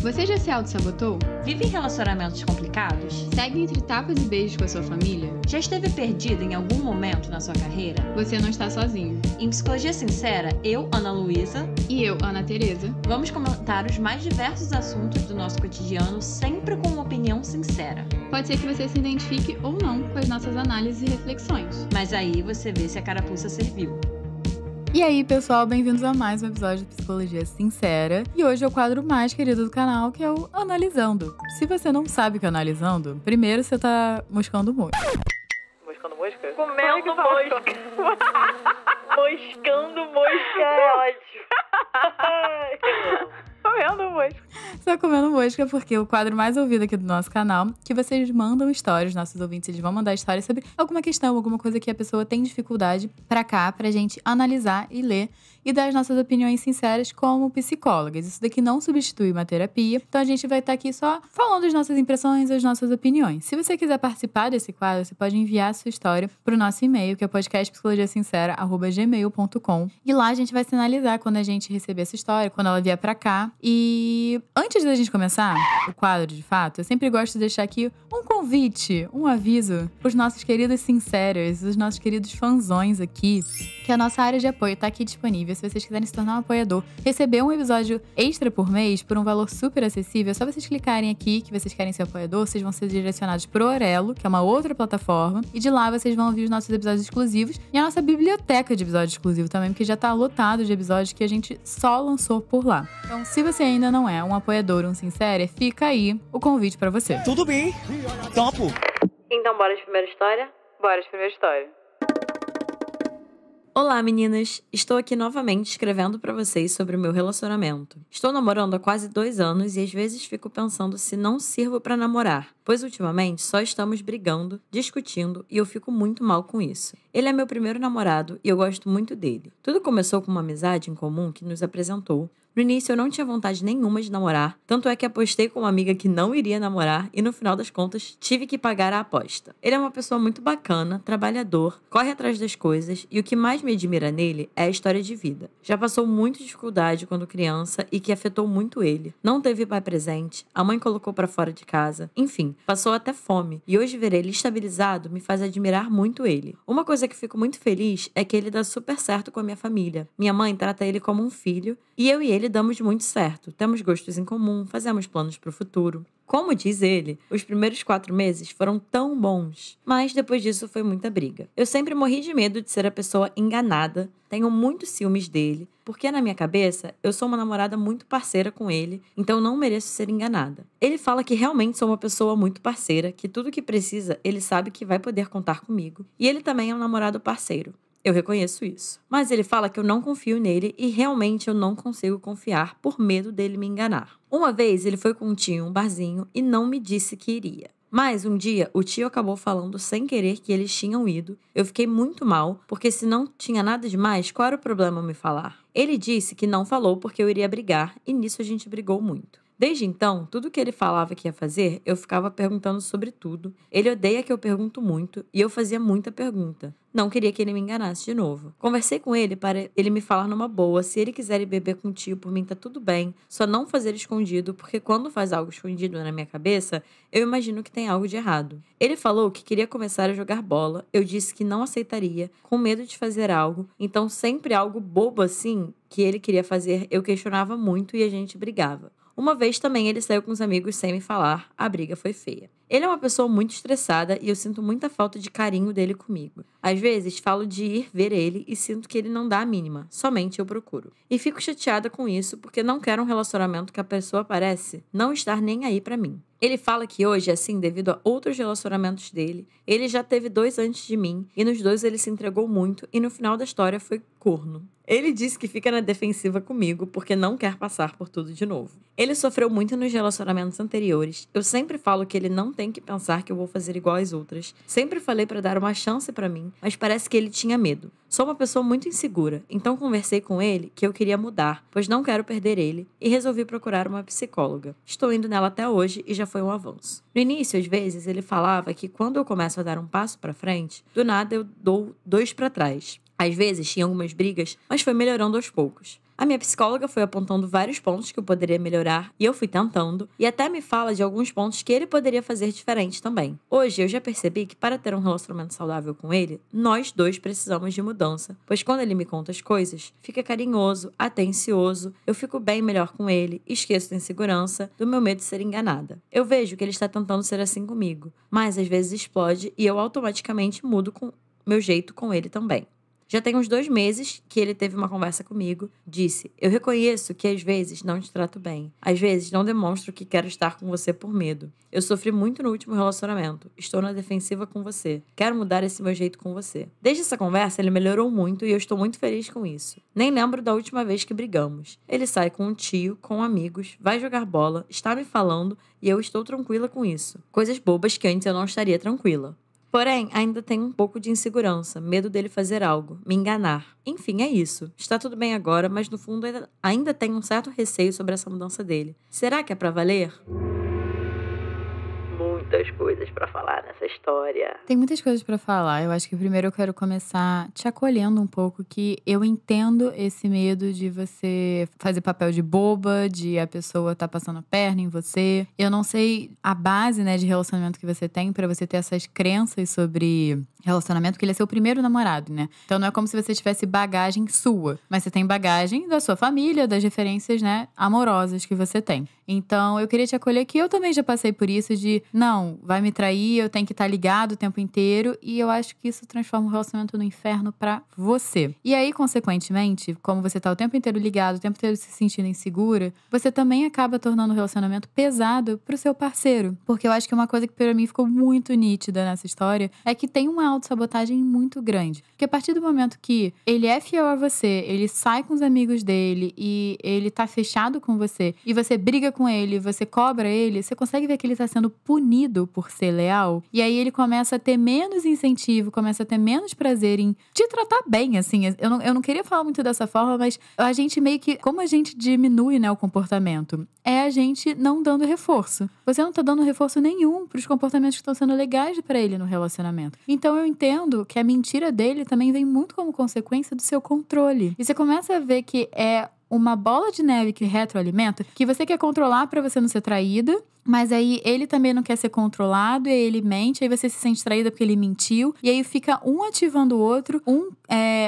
Você já se auto-sabotou? Vive em relacionamentos complicados? Segue entre tapas e beijos com a sua família? Já esteve perdido em algum momento na sua carreira? Você não está sozinho. Em Psicologia Sincera, eu, Ana Luísa, e eu, Ana Tereza, vamos comentar os mais diversos assuntos do nosso cotidiano, sempre com uma opinião sincera. Pode ser que você se identifique ou não com as nossas análises e reflexões. Mas aí você vê se a carapuça serviu. E aí, pessoal, bem-vindos a mais um episódio de Psicologia Sincera. E hoje é o quadro mais querido do canal, que é o Analisando. Se você não sabe o que é Analisando, primeiro você tá moscando mosca. Moscando mosca? Comendo mosca. Moscando mosca é ótimo. Comendo mosca. Você tá comendo mosca porque o quadro mais ouvido aqui do nosso canal, que vocês mandam histórias, nossos ouvintes, eles vão mandar histórias sobre alguma questão, alguma coisa que a pessoa tem dificuldade pra cá, pra gente analisar e ler e dar as nossas opiniões sinceras como psicólogas. Isso daqui não substitui uma terapia, então a gente vai estar aqui só falando as nossas impressões, as nossas opiniões. Se você quiser participar desse quadro, você pode enviar a sua história pro nosso e-mail, que é podcastpsicologiasincera@gmail.com, e lá a gente vai sinalizar quando a gente receber essa história, quando ela vier pra cá. E antes da gente começar o quadro de fato, eu sempre gosto de deixar aqui um convite, um aviso pros nossos queridos sinceros, os nossos queridos fanzões aqui, que a nossa área de apoio tá aqui disponível. Se vocês quiserem se tornar um apoiador, receber um episódio extra por mês por um valor super acessível, é só vocês clicarem aqui que vocês querem ser apoiador, vocês vão ser direcionados pro Orelo, que é uma outra plataforma, e de lá vocês vão ouvir os nossos episódios exclusivos e a nossa biblioteca de episódios exclusivos também, porque já tá lotado de episódios que a gente só lançou por lá. Então, se você ainda não é um apoiador, um sincero, fica aí o convite pra você. Tudo bem, topo. Então bora de primeira história? Bora de primeira história. Olá, meninas! Estou aqui novamente escrevendo pra vocês sobre o meu relacionamento. Estou namorando há quase 2 anos e às vezes fico pensando se não sirvo pra namorar, pois ultimamente só estamos brigando, discutindo e eu fico muito mal com isso. Ele é meu primeiro namorado e eu gosto muito dele. Tudo começou com uma amizade em comum que nos apresentou. No início eu não tinha vontade nenhuma de namorar, tanto é que apostei com uma amiga que não iria namorar e no final das contas tive que pagar a aposta. Ele é uma pessoa muito bacana, trabalhador, corre atrás das coisas e o que mais me admira nele é a história de vida. Já passou muita dificuldade quando criança e que afetou muito ele. Não teve pai presente, a mãe colocou pra fora de casa, enfim, passou até fome e hoje ver ele estabilizado me faz admirar muito ele. Uma coisa que fico muito feliz é que ele dá super certo com a minha família. Minha mãe trata ele como um filho e eu e ele damos muito certo, temos gostos em comum, fazemos planos para o futuro. Como diz ele, os primeiros 4 meses foram tão bons, mas depois disso foi muita briga. Eu sempre morri de medo de ser a pessoa enganada, tenho muitos ciúmes dele, porque na minha cabeça eu sou uma namorada muito parceira com ele, então não mereço ser enganada. Ele fala que realmente sou uma pessoa muito parceira, que tudo que precisa ele sabe que vai poder contar comigo, e ele também é um namorado parceiro. Eu reconheço isso. Mas ele fala que eu não confio nele e realmente eu não consigo confiar por medo dele me enganar. Uma vez ele foi com um tio em um barzinho e não me disse que iria. Mas um dia o tio acabou falando sem querer que eles tinham ido. Eu fiquei muito mal, porque se não tinha nada demais, qual era o problema me falar? Ele disse que não falou porque eu iria brigar e nisso a gente brigou muito. Desde então, tudo que ele falava que ia fazer, eu ficava perguntando sobre tudo. Ele odeia que eu pergunto muito e eu fazia muita pergunta. Não queria que ele me enganasse de novo. Conversei com ele para ele me falar numa boa. Se ele quiser ir beber com o tio, por mim tá tudo bem. Só não fazer escondido, porque quando faz algo escondido na minha cabeça, eu imagino que tem algo de errado. Ele falou que queria começar a jogar bola. Eu disse que não aceitaria, com medo de fazer algo. Então sempre algo bobo assim que ele queria fazer, eu questionava muito e a gente brigava. Uma vez também ele saiu com os amigos sem me falar, a briga foi feia. Ele é uma pessoa muito estressada e eu sinto muita falta de carinho dele comigo. Às vezes falo de ir ver ele e sinto que ele não dá a mínima, somente eu procuro. E fico chateada com isso porque não quero um relacionamento que a pessoa parece não estar nem aí pra mim. Ele fala que hoje é assim devido a outros relacionamentos dele. Ele já teve 2 antes de mim e nos 2 ele se entregou muito e no final da história foi corno. Ele disse que fica na defensiva comigo porque não quer passar por tudo de novo. Ele sofreu muito nos relacionamentos anteriores. Eu sempre falo que ele não tem que pensar que eu vou fazer igual às outras. Sempre falei pra dar uma chance pra mim, mas parece que ele tinha medo. Sou uma pessoa muito insegura, então conversei com ele que eu queria mudar, pois não quero perder ele, e resolvi procurar uma psicóloga. Estou indo nela até hoje e já foi um avanço. No início, às vezes, ele falava que quando eu começo a dar um passo pra frente, do nada eu dou 2 pra trás. Às vezes tinha algumas brigas, mas foi melhorando aos poucos. A minha psicóloga foi apontando vários pontos que eu poderia melhorar e eu fui tentando, e até me fala de alguns pontos que ele poderia fazer diferente também. Hoje eu já percebi que para ter um relacionamento saudável com ele, nós dois precisamos de mudança, pois quando ele me conta as coisas, fica carinhoso, atencioso, eu fico bem melhor com ele, esqueço da insegurança, do meu medo de ser enganada. Eu vejo que ele está tentando ser assim comigo, mas às vezes explode e eu automaticamente mudo com meu jeito com ele também. Já tem uns 2 meses que ele teve uma conversa comigo. Disse, eu reconheço que às vezes não te trato bem. Às vezes não demonstro que quero estar com você por medo. Eu sofri muito no último relacionamento. Estou na defensiva com você. Quero mudar esse meu jeito com você. Desde essa conversa, ele melhorou muito e eu estou muito feliz com isso. Nem lembro da última vez que brigamos. Ele sai com um tio, com amigos, vai jogar bola, está me falando e eu estou tranquila com isso. Coisas bobas que antes eu não estaria tranquila. Porém, ainda tenho um pouco de insegurança, medo dele fazer algo, me enganar. Enfim, é isso. Está tudo bem agora, mas no fundo ainda tenho um certo receio sobre essa mudança dele. Será que é pra valer? Muitas coisas pra falar nessa história. Tem muitas coisas pra falar. Eu acho que primeiro eu quero começar te acolhendo um pouco, que eu entendo esse medo de você fazer papel de boba, de a pessoa tá passando a perna em você. Eu não sei a base, né, de relacionamento que você tem pra você ter essas crenças sobre relacionamento, porque ele é seu primeiro namorado, né? Então não é como se você tivesse bagagem sua, mas você tem bagagem da sua família, das referências, né, amorosas que você tem. Então eu queria te acolher, que eu também já passei por isso de, não, vai me trair, eu tenho que estar ligado o tempo inteiro, e eu acho que isso transforma o relacionamento no inferno pra você. E aí, consequentemente, como você tá o tempo inteiro ligado, o tempo inteiro se sentindo insegura, você também acaba tornando o relacionamento pesado pro seu parceiro. Porque eu acho que uma coisa que pra mim ficou muito nítida nessa história é que tem uma autossabotagem muito grande. Porque a partir do momento que ele é fiel a você, ele sai com os amigos dele e ele tá fechado com você, e você briga com ele, você cobra ele, você consegue ver que ele tá sendo punido por ser leal. E aí ele começa a ter menos incentivo, começa a ter menos prazer em te tratar bem, assim. Eu não queria falar muito dessa forma, mas a gente meio que, como a gente diminui, né, o comportamento, é a gente não dando reforço. Você não tá dando reforço nenhum pros comportamentos que estão sendo legais pra ele no relacionamento. Então eu entendo que a mentira dele também vem muito como consequência do seu controle. E você começa a ver que é uma bola de neve que retroalimenta, que você quer controlar pra você não ser traída, mas aí ele também não quer ser controlado, e aí ele mente, aí você se sente traída porque ele mentiu, e aí fica um ativando o outro,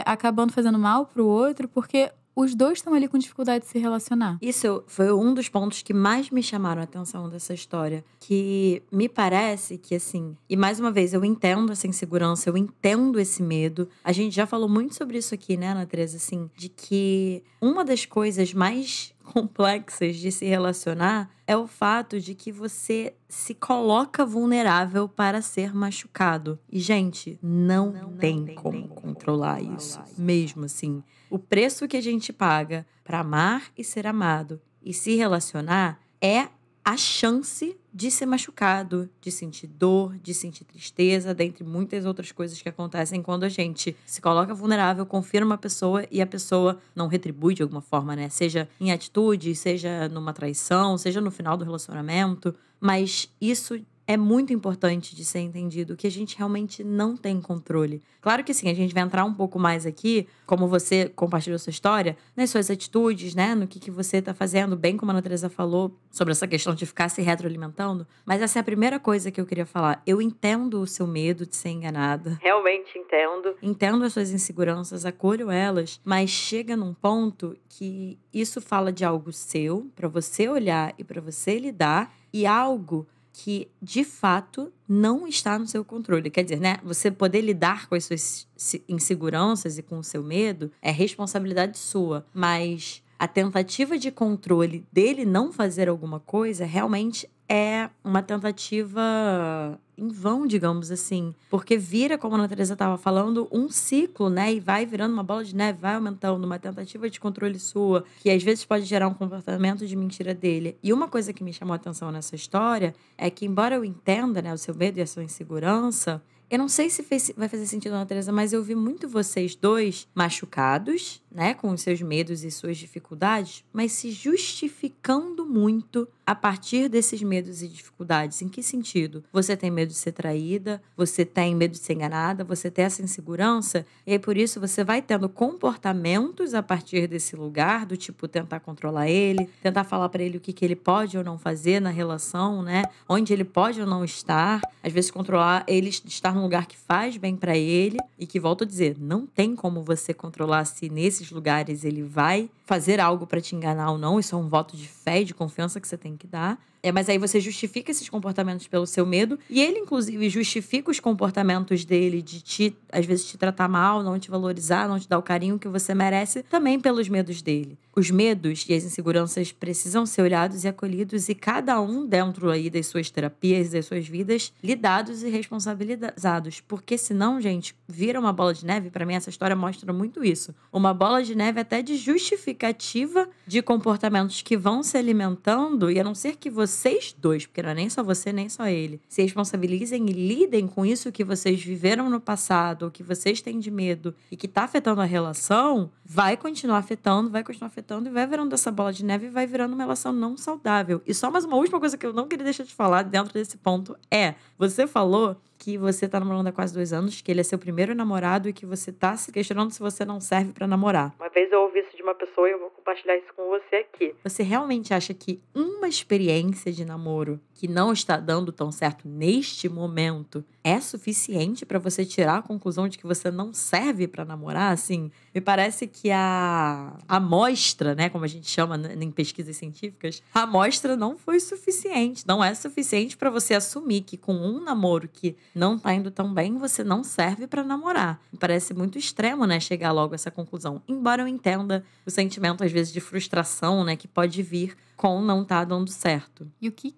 acabando fazendo mal pro outro, porque os dois estão ali com dificuldade de se relacionar. Isso foi um dos pontos que mais me chamaram a atenção dessa história. Que me parece que, assim... E mais uma vez, eu entendo essa insegurança, eu entendo esse medo. A gente já falou muito sobre isso aqui, né, Ana Teresa? Assim, de que uma das coisas mais complexas de se relacionar é o fato de que você se coloca vulnerável para ser machucado. E, gente, não tem como controlar isso. Mesmo assim. O preço que a gente paga para amar e ser amado e se relacionar é a chance de ser machucado, de sentir dor, de sentir tristeza, dentre muitas outras coisas que acontecem quando a gente se coloca vulnerável, confia numa pessoa e a pessoa não retribui de alguma forma, né? Seja em atitude, seja numa traição, seja no final do relacionamento. Mas isso é muito importante de ser entendido, que a gente realmente não tem controle. Claro que sim, a gente vai entrar um pouco mais aqui, como você compartilhou sua história, nas suas atitudes, né? No que você tá fazendo, bem como a Ana Teresa falou, sobre essa questão de ficar se retroalimentando. Mas essa é a primeira coisa que eu queria falar. Eu entendo o seu medo de ser enganada. Realmente entendo. Entendo as suas inseguranças, acolho elas, mas chega num ponto que isso fala de algo seu, pra você olhar e pra você lidar, e algo que, de fato, não está no seu controle. Quer dizer, né? Você poder lidar com as suas inseguranças e com o seu medo é responsabilidade sua. Mas a tentativa de controle dele não fazer alguma coisa realmente é uma tentativa em vão, digamos assim. Porque vira, como a Ana Teresa estava falando, um ciclo, né? E vai virando uma bola de neve, vai aumentando. Uma tentativa de controle sua, que às vezes pode gerar um comportamento de mentira dele. E uma coisa que me chamou a atenção nessa história é que, embora eu entenda, né, o seu medo e a sua insegurança, Eu não sei se vai fazer sentido, Ana Teresa, mas eu vi muito vocês dois machucados, né? Com os seus medos e suas dificuldades, mas se justificando muito a partir desses medos e dificuldades. Em que sentido? Você tem medo de ser traída, você tem medo de ser enganada, você tem essa insegurança, e aí por isso você vai tendo comportamentos a partir desse lugar, do tipo tentar controlar ele, tentar falar pra ele o que ele pode ou não fazer na relação, né? Onde ele pode ou não estar, às vezes controlar ele estar num lugar que faz bem pra ele, e que, volto a dizer, não tem como você controlar se nesses lugares ele vai fazer algo pra te enganar ou não. Isso é um voto de fé e de confiança que você tem que dar. Mas aí você justifica esses comportamentos pelo seu medo. E ele, inclusive, justifica os comportamentos dele de às vezes, te tratar mal, não te valorizar, não te dar o carinho que você merece, também pelos medos dele. Os medos e as inseguranças precisam ser olhados e acolhidos, e cada um dentro aí das suas terapias, das suas vidas, lidados e responsabilizados. Porque senão, gente, vira uma bola de neve. Pra mim, essa história mostra muito isso. Uma bola de neve até de justificativa de comportamentos que vão se alimentando, e a não ser que vocês dois, porque não é nem só você, nem só ele, se responsabilizem e lidem com isso que vocês viveram no passado, ou que vocês têm de medo, e que tá afetando a relação, vai continuar afetando, e vai virando essa bola de neve e vai virando uma relação não saudável. E só mais uma última coisa que eu não queria deixar de falar dentro desse ponto é: você falou que você tá namorando há quase 2 anos, que ele é seu primeiro namorado e que você tá se questionando se você não serve pra namorar. Uma vez eu ouvi isso de uma pessoa e eu vou compartilhar isso com você aqui. Você realmente acha que uma experiência de namoro que não está dando tão certo neste momento é suficiente pra você tirar a conclusão de que você não serve pra namorar? Assim, me parece que a amostra, né, como a gente chama em pesquisas científicas, a amostra não foi suficiente. Não é suficiente pra você assumir que com um namoro que não tá indo tão bem, você não serve pra namorar. Me parece muito extremo, né, chegar logo a essa conclusão. Embora eu entenda o sentimento, às vezes, de frustração, né, que pode vir com não tá dando certo. E o que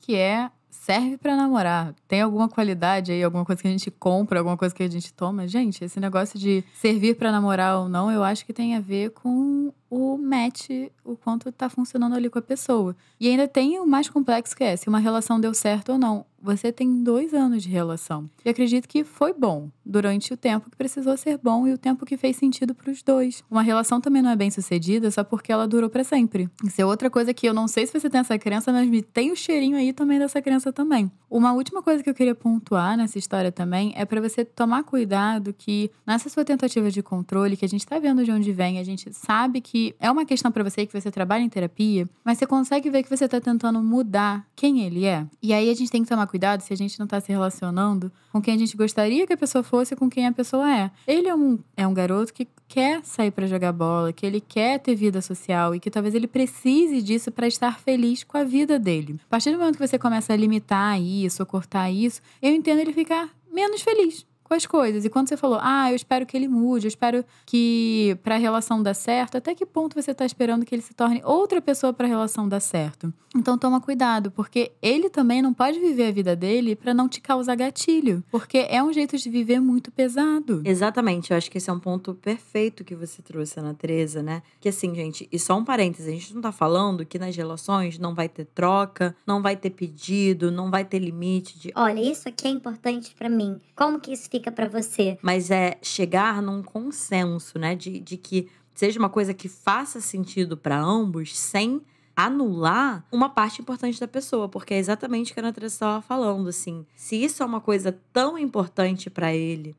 serve pra namorar? Tem alguma qualidade aí, alguma coisa que a gente compra, alguma coisa que a gente toma? Gente, esse negócio de servir pra namorar ou não, eu acho que tem a ver com o match, o quanto tá funcionando ali com a pessoa. E ainda tem o mais complexo, que é se uma relação deu certo ou não. Você tem 2 anos de relação. E acredito que foi bom durante o tempo que precisou ser bom e o tempo que fez sentido pros dois. Uma relação também não é bem sucedida só porque ela durou pra sempre. Isso é outra coisa que eu não sei se você tem essa crença, mas me tem o cheirinho aí também dessa crença também. Uma última coisa que eu queria pontuar nessa história também é pra você tomar cuidado que nessa sua tentativa de controle, que a gente tá vendo de onde vem, a gente sabe que é uma questão pra você, que você trabalha em terapia, mas você consegue ver que você tá tentando mudar quem ele é. E aí a gente tem que tomar cuidado se a gente não tá se relacionando com quem a gente gostaria que a pessoa fosse, com quem a pessoa é. Ele é um garoto que quer sair pra jogar bola, que ele quer ter vida social e que talvez ele precise disso pra estar feliz com a vida dele. A partir do momento que você começa a limitar isso, ou cortar isso, eu entendo ele ficar menos feliz com as coisas. E quando você falou, eu espero que ele mude, eu espero que pra relação dar certo, até que ponto você tá esperando que ele se torne outra pessoa pra relação dar certo? Então toma cuidado, porque ele também não pode viver a vida dele pra não te causar gatilho, porque é um jeito de viver muito pesado. Exatamente, eu acho que esse é um ponto perfeito que você trouxe, Ana Teresa, né? Que assim, gente, e só um parênteses, a gente não tá falando que nas relações não vai ter troca, não vai ter pedido, não vai ter limite de olha, isso aqui é importante pra mim. Como que isso fica pra você? Mas é chegar num consenso, né? De que seja uma coisa que faça sentido pra ambos, sem anular uma parte importante da pessoa. Porque é exatamente o que a Ana Teresa estava falando, assim. Se isso é uma coisa tão importante pra ele,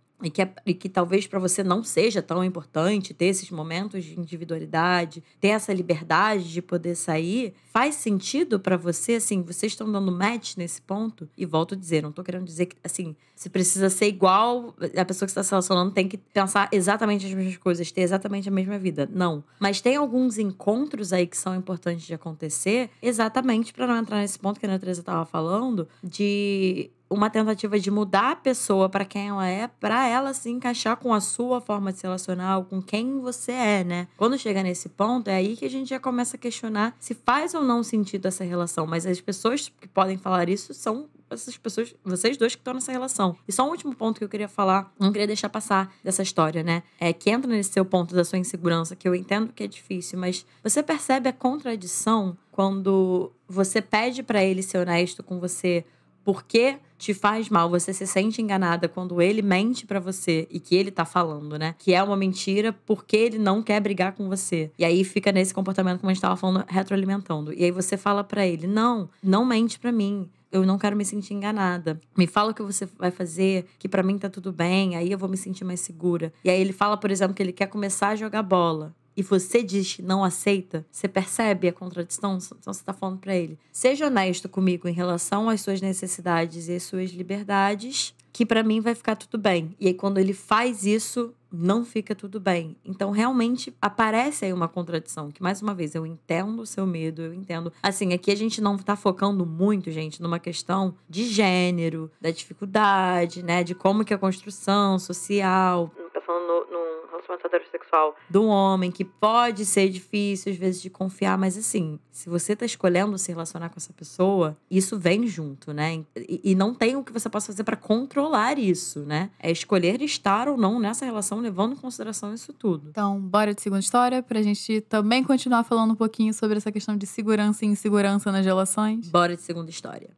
e que talvez pra você não seja tão importante ter esses momentos de individualidade, ter essa liberdade de poder sair, faz sentido pra você, assim, vocês estão dando match nesse ponto? E volto a dizer, não tô querendo dizer que, assim, se precisa ser igual, a pessoa que está se relacionando tem que pensar exatamente as mesmas coisas, ter exatamente a mesma vida. Não. Mas tem alguns encontros aí que são importantes de acontecer, exatamente pra não entrar nesse ponto que a Ana Teresa estava falando, de uma tentativa de mudar a pessoa para quem ela é, para ela se encaixar com a sua forma de se relacionar, com quem você é, né? Quando chega nesse ponto, é aí que a gente já começa a questionar se faz ou não sentido essa relação. Mas as pessoas que podem falar isso são essas pessoas, vocês dois que estão nessa relação. E só um último ponto que eu queria falar, não queria deixar passar dessa história, né? É que entra nesse seu ponto da sua insegurança, que eu entendo que é difícil, mas você percebe a contradição quando você pede para ele ser honesto com você por que te faz mal, você se sente enganada quando ele mente pra você e que ele tá falando, né? Que é uma mentira porque ele não quer brigar com você. E aí fica nesse comportamento, como a gente tava falando, retroalimentando. E aí você fala pra ele, não mente pra mim. Eu não quero me sentir enganada. Me fala o que você vai fazer, que pra mim tá tudo bem, aí eu vou me sentir mais segura. E aí ele fala, por exemplo, que ele quer começar a jogar bola. E você diz que não aceita, você percebe a contradição? Então você tá falando pra ele. Seja honesto comigo em relação às suas necessidades e às suas liberdades, que pra mim vai ficar tudo bem. E aí quando ele faz isso, não fica tudo bem. Então realmente aparece aí uma contradição, que mais uma vez, eu entendo o seu medo, eu entendo. Assim, aqui a gente não tá focando muito, gente, numa questão de gênero, da dificuldade, né, de como que a construção social, Pensando num relacionamento heterossexual. do homem, que pode ser difícil às vezes de confiar, mas assim, se você tá escolhendo se relacionar com essa pessoa, isso vem junto, né? E não tem o que você possa fazer pra controlar isso, né? É escolher estar ou não nessa relação, levando em consideração isso tudo. Então, bora de segunda história pra gente também continuar falando um pouquinho sobre essa questão de segurança e insegurança nas relações. Bora de segunda história.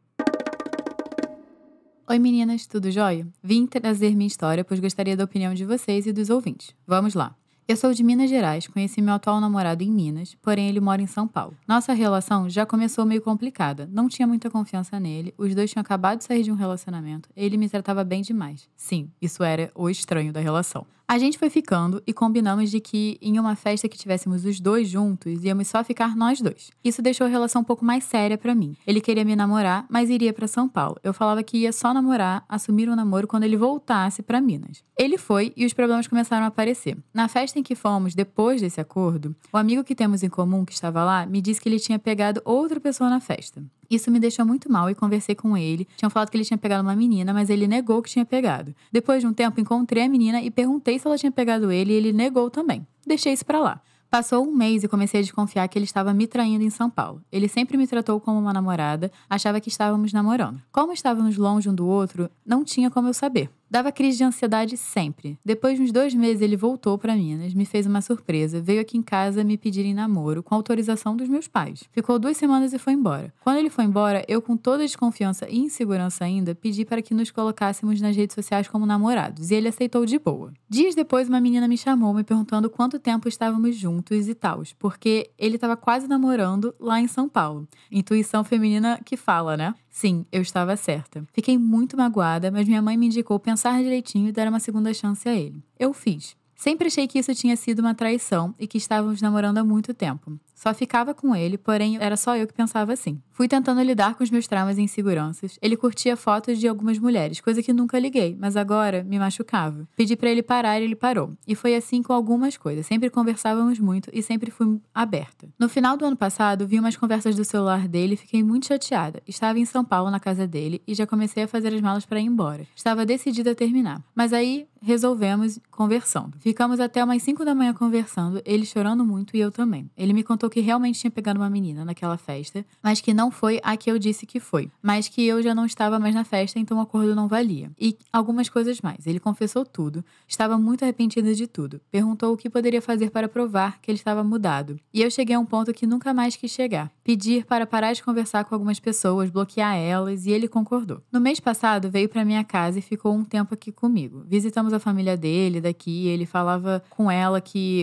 Oi meninas, tudo jóia? Vim trazer minha história, pois gostaria da opinião de vocês e dos ouvintes. Vamos lá. Eu sou de Minas Gerais, conheci meu atual namorado em Minas, porém ele mora em São Paulo. Nossa relação já começou meio complicada, não tinha muita confiança nele, os dois tinham acabado de sair de um relacionamento, ele me tratava bem demais. Sim, isso era o estranho da relação. A gente foi ficando e combinamos de que em uma festa que tivéssemos os dois juntos, íamos só ficar nós dois. Isso deixou a relação um pouco mais séria pra mim. Ele queria me namorar, mas iria pra São Paulo. Eu falava que ia só namorar, assumir um namoro quando ele voltasse pra Minas. Ele foi e os problemas começaram a aparecer. Na festa em que fomos, depois desse acordo, o amigo que temos em comum que estava lá me disse que ele tinha pegado outra pessoa na festa. Isso me deixou muito mal e conversei com ele. Tinham falado que ele tinha pegado uma menina, mas ele negou que tinha pegado. Depois de um tempo, encontrei a menina e perguntei se ela tinha pegado ele e ele negou também. Deixei isso pra lá. Passou um mês e comecei a desconfiar que ele estava me traindo em São Paulo. Ele sempre me tratou como uma namorada, achava que estávamos namorando. Como estávamos longe um do outro, não tinha como eu saber. Dava crise de ansiedade sempre. Depois de uns 2 meses, ele voltou pra Minas, me fez uma surpresa, veio aqui em casa me pedir em namoro, com autorização dos meus pais. Ficou 2 semanas e foi embora. Quando ele foi embora, eu, com toda a desconfiança e insegurança ainda, pedi para que nos colocássemos nas redes sociais como namorados, e ele aceitou de boa. Dias depois, uma menina me chamou, me perguntando quanto tempo estávamos juntos e tal, porque ele estava quase namorando lá em São Paulo. Intuição feminina que fala, né? Sim, eu estava certa. Fiquei muito magoada, mas minha mãe me indicou pensar direitinho e dar uma segunda chance a ele. Eu fiz. Sempre achei que isso tinha sido uma traição e que estávamos namorando há muito tempo. Só ficava com ele, porém era só eu que pensava assim. Fui tentando lidar com os meus traumas e inseguranças. Ele curtia fotos de algumas mulheres, coisa que nunca liguei, mas agora me machucava. Pedi pra ele parar e ele parou. E foi assim com algumas coisas. Sempre conversávamos muito e sempre fui aberta. No final do ano passado, vi umas conversas do celular dele e fiquei muito chateada. Estava em São Paulo, na casa dele, e já comecei a fazer as malas para ir embora. Estava decidida a terminar. Mas aí resolvemos conversando. Ficamos até umas 5 da manhã conversando, ele chorando muito e eu também. Ele me contou que realmente tinha pegado uma menina naquela festa, mas que não foi a que eu disse que foi. Mas que eu já não estava mais na festa, então o acordo não valia. E algumas coisas mais. Ele confessou tudo, estava muito arrependido de tudo. Perguntou o que poderia fazer para provar que ele estava mudado. E eu cheguei a um ponto que nunca mais quis chegar. Pedir para parar de conversar com algumas pessoas, bloquear elas, e ele concordou. No mês passado, veio para minha casa e ficou um tempo aqui comigo. Visitamos a família dele daqui, ele falava com ela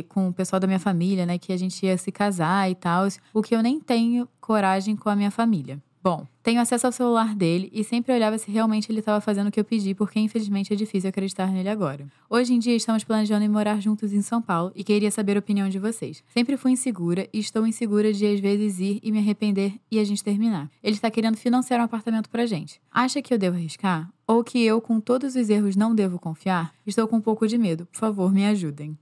com o pessoal da minha família, né, que a gente ia se casar e tal, o que eu nem tenho coragem com a minha família. Bom, tenho acesso ao celular dele e sempre olhava se realmente ele estava fazendo o que eu pedi, porque infelizmente é difícil acreditar nele agora. Hoje em dia estamos planejando em morar juntos em São Paulo e queria saber a opinião de vocês. Sempre fui insegura e estou insegura de às vezes ir e me arrepender e a gente terminar. Ele está querendo financiar um apartamento pra gente. Acha que eu devo arriscar? Ou que eu, com todos os erros, não devo confiar? Estou com um pouco de medo. Por favor, me ajudem.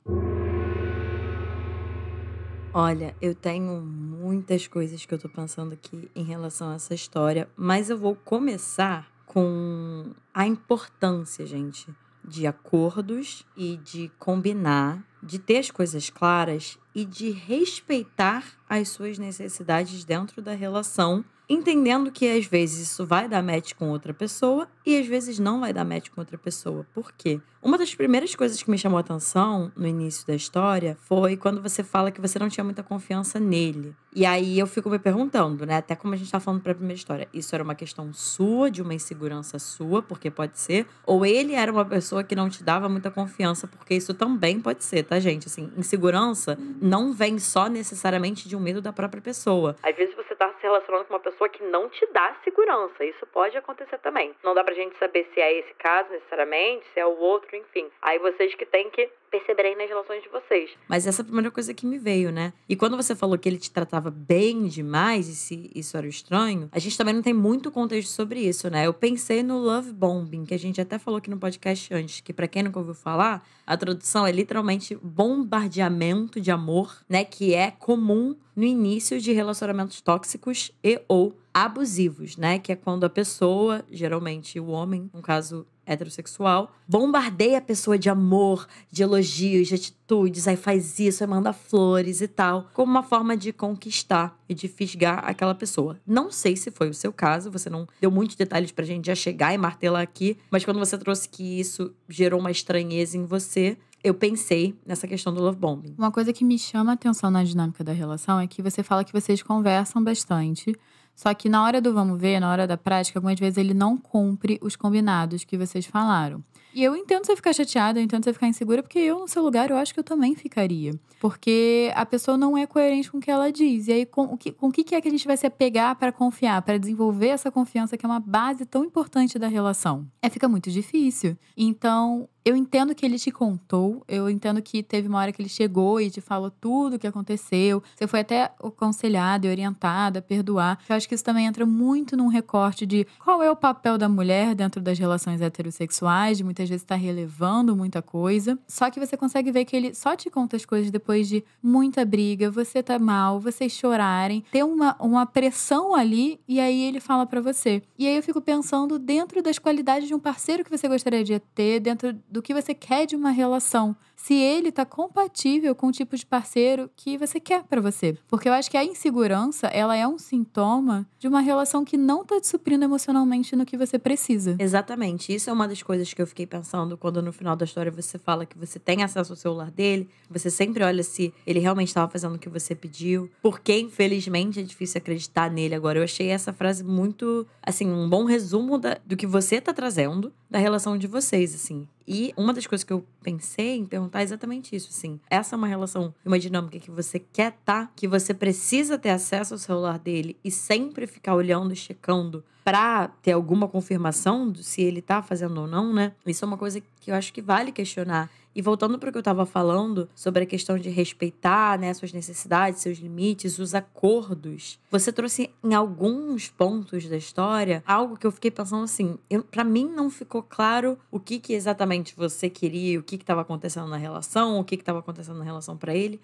Olha, eu tenho muitas coisas que eu tô pensando aqui em relação a essa história, mas eu vou começar com a importância, gente, de acordos e de combinar, de ter as coisas claras e de respeitar as suas necessidades dentro da relação entendendo que às vezes isso vai dar match com outra pessoa e às vezes não vai dar match com outra pessoa. Por quê? Uma das primeiras coisas que me chamou a atenção no início da história foi quando você fala que você não tinha muita confiança nele. E aí eu fico me perguntando, né? Até como a gente tá falando pra primeira história. Isso era uma questão sua, de uma insegurança sua, porque pode ser. Ou ele era uma pessoa que não te dava muita confiança, porque isso também pode ser, tá, gente? Assim, insegurança não vem só necessariamente de um medo da própria pessoa. Às vezes você tá se relacionando com uma pessoa que não te dá segurança. Isso pode acontecer também. Não dá pra gente saber se é esse caso necessariamente, se é o outro, enfim. Aí vocês que têm que perceber aí nas relações de vocês. Mas essa é a primeira coisa que me veio, né? E quando você falou que ele te tratava bem demais, e se isso era estranho, a gente também não tem muito contexto sobre isso, né? Eu pensei no love bombing, que a gente até falou aqui no podcast antes, que pra quem nunca ouviu falar, a tradução é literalmente bombardeamento de amor, né? Que é comum no início de relacionamentos tóxicos e ou abusivos, né? Que é quando a pessoa, geralmente o homem, no caso heterossexual, bombardeia a pessoa de amor, de elogios, de atitudes, aí faz isso, aí manda flores e tal, como uma forma de conquistar e de fisgar aquela pessoa. Não sei se foi o seu caso, você não deu muitos detalhes pra gente já chegar e martelar aqui, mas quando você trouxe que isso gerou uma estranheza em você, eu pensei nessa questão do love bombing. Uma coisa que me chama a atenção na dinâmica da relação é que você fala que vocês conversam bastante, só que na hora do vamos ver, na hora da prática, algumas vezes ele não cumpre os combinados que vocês falaram. E eu entendo você ficar chateada, eu entendo você ficar insegura, porque eu, no seu lugar, eu acho que eu também ficaria. Porque a pessoa não é coerente com o que ela diz. E aí, com o que é que a gente vai se apegar para confiar, para desenvolver essa confiança, que é uma base tão importante da relação? Fica muito difícil. Então, eu entendo que ele te contou, eu entendo que teve uma hora que ele chegou e te falou tudo o que aconteceu. Você foi até aconselhada e orientada a perdoar. Eu acho que isso também entra muito num recorte de qual é o papel da mulher dentro das relações heterossexuais, de muitas vezes tá relevando muita coisa. Só que você consegue ver que ele só te conta as coisas depois de muita briga, você tá mal, vocês chorarem, ter uma pressão ali, e aí ele fala pra você. E aí eu fico pensando dentro das qualidades de um parceiro que você gostaria de ter, dentro do que você quer de uma relação. Se ele tá compatível com o tipo de parceiro que você quer pra você. Porque eu acho que a insegurança, ela é um sintoma de uma relação que não tá te suprindo emocionalmente no que você precisa. Exatamente. Isso é uma das coisas que eu fiquei pensando quando no final da história você fala que você tem acesso ao celular dele, você sempre olha se ele realmente estava fazendo o que você pediu, porque infelizmente é difícil acreditar nele agora. Eu achei essa frase muito, assim, um bom resumo do que você tá trazendo da relação de vocês, assim. E uma das coisas que eu pensei em perguntar é exatamente isso, assim. Essa é uma relação, uma dinâmica que você quer que você precisa ter acesso ao celular dele e sempre ficar olhando e checando pra ter alguma confirmação de se ele tá fazendo ou não, né? Isso é uma coisa que eu acho que vale questionar. E voltando para o que eu estava falando sobre a questão de respeitar, né, suas necessidades, seus limites, os acordos, você trouxe em alguns pontos da história algo que eu fiquei pensando assim, para mim não ficou claro o que exatamente você queria, o que estava acontecendo na relação, o que estava acontecendo na relação para ele.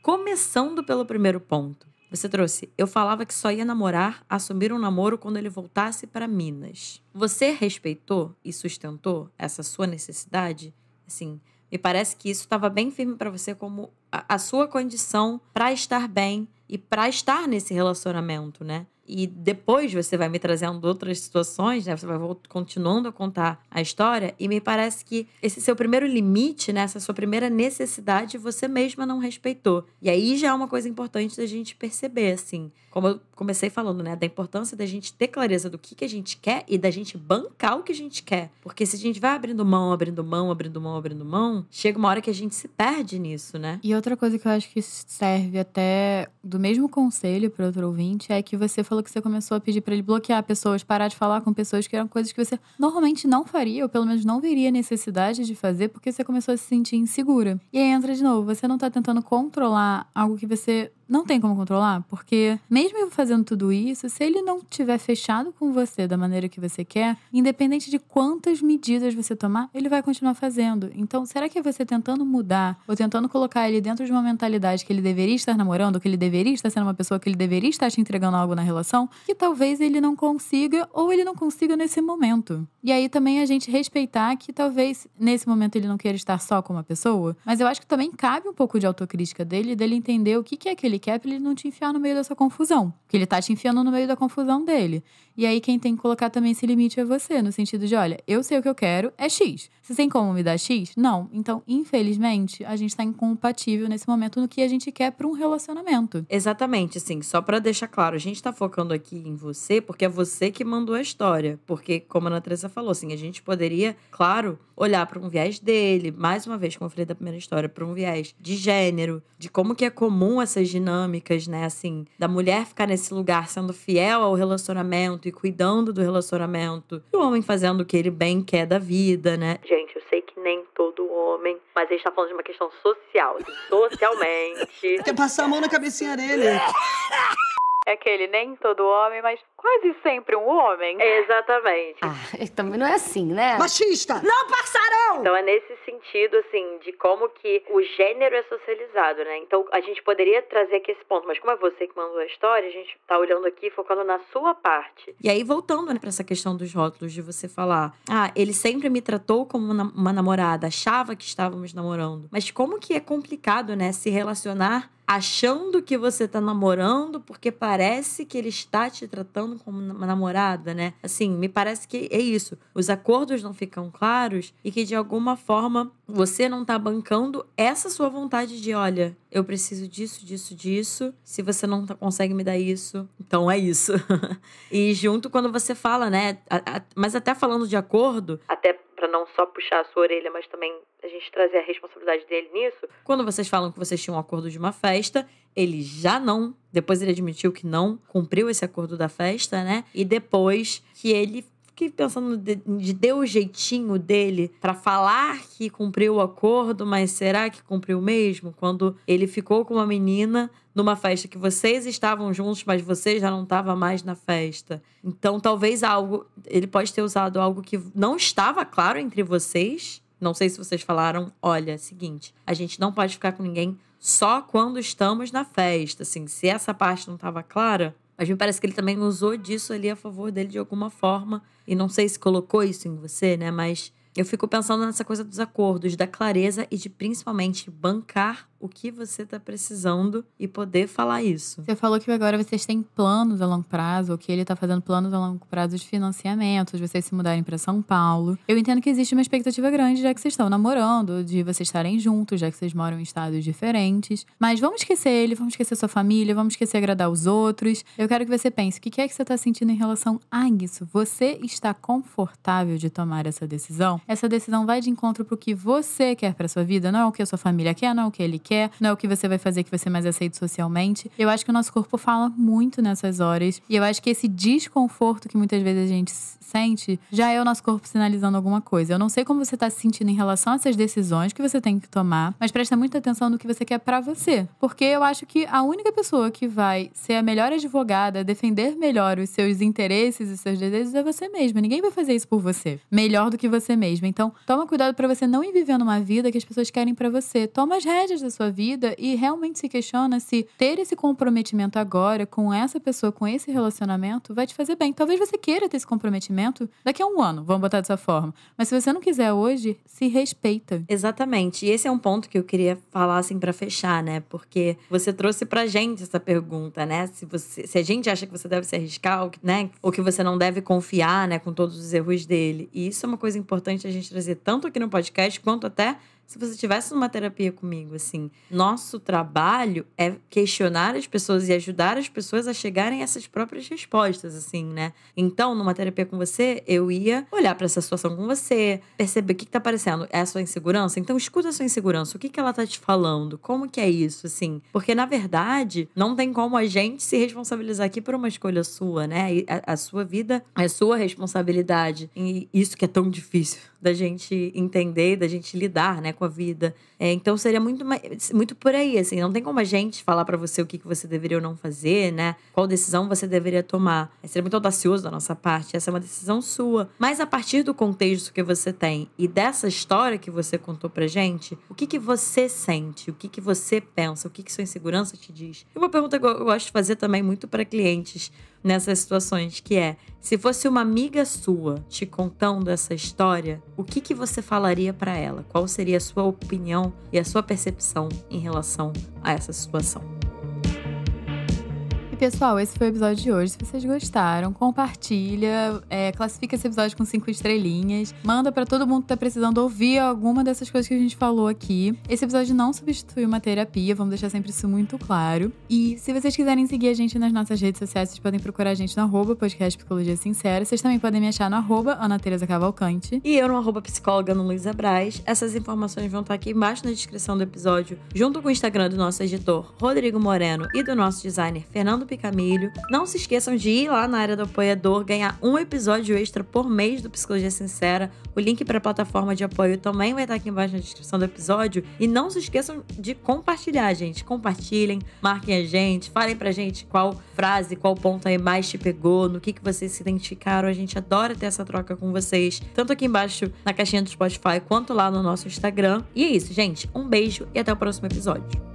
Começando pelo primeiro ponto. Você trouxe, eu falava que só ia namorar, assumir um namoro quando ele voltasse para Minas. Você respeitou e sustentou essa sua necessidade? Assim, me parece que isso estava bem firme para você como a sua condição para estar bem e para estar nesse relacionamento, né? E depois você vai me trazendo outras situações, né? Você vai continuando a contar a história. E me parece que esse seu primeiro limite, né? Essa sua primeira necessidade, você mesma não respeitou. E aí já é uma coisa importante da gente perceber, assim. Como eu comecei falando, né? Da importância da gente ter clareza do que a gente quer e da gente bancar o que a gente quer. Porque se a gente vai abrindo mão, chega uma hora que a gente se perde nisso, né? E outra coisa que eu acho que serve até do mesmo conselho para outro ouvinte é que você falou que você começou a pedir para ele bloquear pessoas, parar de falar com pessoas que eram coisas que você normalmente não faria, ou pelo menos não veria necessidade de fazer, porque você começou a se sentir insegura. E aí entra de novo, você não tá tentando controlar algo que você não tem como controlar, porque mesmo fazendo tudo isso, se ele não tiver fechado com você da maneira que você quer, independente de quantas medidas você tomar, ele vai continuar fazendo. Então, será que é você tentando mudar, ou tentando colocar ele dentro de uma mentalidade que ele deveria estar namorando, que ele deveria estar sendo uma pessoa, que ele deveria estar te entregando algo na relação, que talvez ele não consiga, ou ele não consiga nesse momento. E aí também a gente respeitar que talvez nesse momento ele não queira estar só com uma pessoa, mas eu acho que também cabe um pouco de autocrítica dele entender o que é que ele ele quer pra ele não te enfiar no meio da sua confusão. Porque ele tá te enfiando no meio da confusão dele. E aí quem tem que colocar também esse limite é você, no sentido de, olha, eu sei o que eu quero, é X. Você tem como me dar X? Não. Então, infelizmente, a gente tá incompatível nesse momento no que a gente quer pra um relacionamento. Exatamente, assim, só pra deixar claro, a gente tá focando aqui em você porque é você que mandou a história. Porque, como a Ana Teresa falou, assim, a gente poderia, claro, olhar pra um viés dele, mais uma vez, como eu falei da primeira história, pra um viés de gênero, de como que é comum essas dinâmicas, né, assim, da mulher ficar nesse lugar sendo fiel ao relacionamento e cuidando do relacionamento, e o homem fazendo o que ele bem quer da vida, né? Gente, eu sei que nem todo homem, mas a gente tá falando de uma questão social, assim, socialmente. Quer passar a mão na cabecinha dele. É aquele nem todo homem, mas quase sempre um homem. Exatamente. Também não é assim, né? Machista! Não passarão! Então é nesse sentido, assim, de como que o gênero é socializado, né? Então a gente poderia trazer aqui esse ponto, mas como é você que mandou a história, a gente tá olhando aqui, focando na sua parte. E aí, voltando, né, pra essa questão dos rótulos, de você falar, ele sempre me tratou como uma namorada, achava que estávamos namorando. Mas como que é complicado, né, se relacionar achando que você tá namorando porque parece que ele está te tratando como uma namorada, né? Assim, me parece que é isso. Os acordos não ficam claros e que, de alguma forma, você não tá bancando essa sua vontade de, olha, eu preciso disso, disso, disso. Se você não consegue me dar isso, então é isso. E junto, quando você fala, né? Mas até falando de acordo... Até pra não só puxar a sua orelha, mas também a gente trazer a responsabilidade dele nisso. Quando vocês falam que vocês tinham um acordo de uma festa, ele já não. Depois ele admitiu que não cumpriu esse acordo da festa, né? E depois que ele... Fiquei pensando de deu o jeitinho dele pra falar que cumpriu o acordo, mas será que cumpriu mesmo? Quando ele ficou com uma menina numa festa que vocês estavam juntos, mas você já não estava mais na festa. Então, talvez ele pode ter usado algo que não estava claro entre vocês. Não sei se vocês falaram, olha, é o seguinte, a gente não pode ficar com ninguém só quando estamos na festa. Assim, se essa parte não estava clara... Mas me parece que ele também usou disso ali a favor dele de alguma forma. E não sei se colocou isso em você, né? Mas eu fico pensando nessa coisa dos acordos, da clareza e de principalmente bancar o que você tá precisando e poder falar isso. Você falou que agora vocês têm planos a longo prazo, ou que ele tá fazendo planos a longo prazo de financiamento, de vocês se mudarem pra São Paulo. Eu entendo que existe uma expectativa grande, já que vocês estão namorando, de vocês estarem juntos, já que vocês moram em estados diferentes. Mas vamos esquecer ele, vamos esquecer sua família, vamos esquecer agradar os outros. Eu quero que você pense, o que é que você tá sentindo em relação a isso? Você está confortável de tomar essa decisão? Essa decisão vai de encontro pro que você quer pra sua vida, não é o que a sua família quer, não é o que ele quer, não é o que você vai fazer que vai ser mais aceito socialmente. Eu acho que o nosso corpo fala muito nessas horas. E eu acho que esse desconforto que muitas vezes a gente sente, já é o nosso corpo sinalizando alguma coisa. Eu não sei como você tá se sentindo em relação a essas decisões que você tem que tomar, mas presta muita atenção no que você quer pra você. Porque eu acho que a única pessoa que vai ser a melhor advogada, defender melhor os seus interesses e seus desejos é você mesma. Ninguém vai fazer isso por você. Melhor do que você mesma. Então, toma cuidado pra você não ir vivendo uma vida que as pessoas querem pra você. Toma as rédeas da sua vida e realmente se questiona se ter esse comprometimento agora com essa pessoa, com esse relacionamento, vai te fazer bem. Talvez você queira ter esse comprometimento daqui a um ano, vamos botar dessa forma. Mas se você não quiser hoje, se respeita. Exatamente. E esse é um ponto que eu queria falar, assim, pra fechar, né? Porque você trouxe pra gente essa pergunta, né? Se a gente acha que você deve se arriscar, né? Ou que você não deve confiar, né? Com todos os erros dele. E isso é uma coisa importante a gente trazer tanto aqui no podcast, quanto até se você estivesse numa terapia comigo, assim. Nosso trabalho é questionar as pessoas e ajudar as pessoas a chegarem a essas próprias respostas, assim, né? Então, numa terapia com você, eu ia olhar pra essa situação com você, perceber o que tá aparecendo. É a sua insegurança? Então, escuta a sua insegurança. O que ela tá te falando? Como que é isso, assim? Porque, na verdade, não tem como a gente se responsabilizar aqui por uma escolha sua, né? E a sua vida é sua responsabilidade. E isso que é tão difícil da gente entender, da gente lidar, né, com a vida. Então seria muito por aí, assim. Não tem como a gente falar pra você o que você deveria ou não fazer, né? Qual decisão você deveria tomar. Seria muito audacioso da nossa parte. Essa é uma decisão sua. Mas a partir do contexto que você tem e dessa história que você contou pra gente, o que você sente? O que você pensa? O que sua insegurança te diz? E uma pergunta que eu gosto de fazer também muito pra clientes nessas situações, que é: se fosse uma amiga sua te contando essa história, o que você falaria pra ela? Qual seria a sua opinião e a sua percepção em relação a essa situação? pessoal, esse foi o episódio de hoje. Se vocês gostaram, compartilha, classifica esse episódio com 5 estrelinhas, manda pra todo mundo que tá precisando ouvir alguma dessas coisas que a gente falou aqui. Esse episódio não substitui uma terapia, vamos deixar sempre isso muito claro. E se vocês quiserem seguir a gente nas nossas redes sociais, vocês podem procurar a gente no @podcast Psicologia Sincera. Vocês também podem me achar no Ana Tereza Cavalcante. E eu no @psicóloga no Luísa Braz. Essas informações vão estar aqui embaixo na descrição do episódio, junto com o Instagram do nosso editor Rodrigo Moreno e do nosso designer Fernando Picamilho. Não se esqueçam de ir lá na área do apoiador, ganhar um episódio extra por mês do Psicologia Sincera. O link para a plataforma de apoio também vai estar aqui embaixo na descrição do episódio. E não se esqueçam de compartilhar, gente. Compartilhem, marquem a gente, falem pra gente qual frase, qual ponto aí mais te pegou, no que vocês se identificaram. A gente adora ter essa troca com vocês, tanto aqui embaixo na caixinha do Spotify, quanto lá no nosso Instagram. E é isso, gente. Um beijo e até o próximo episódio.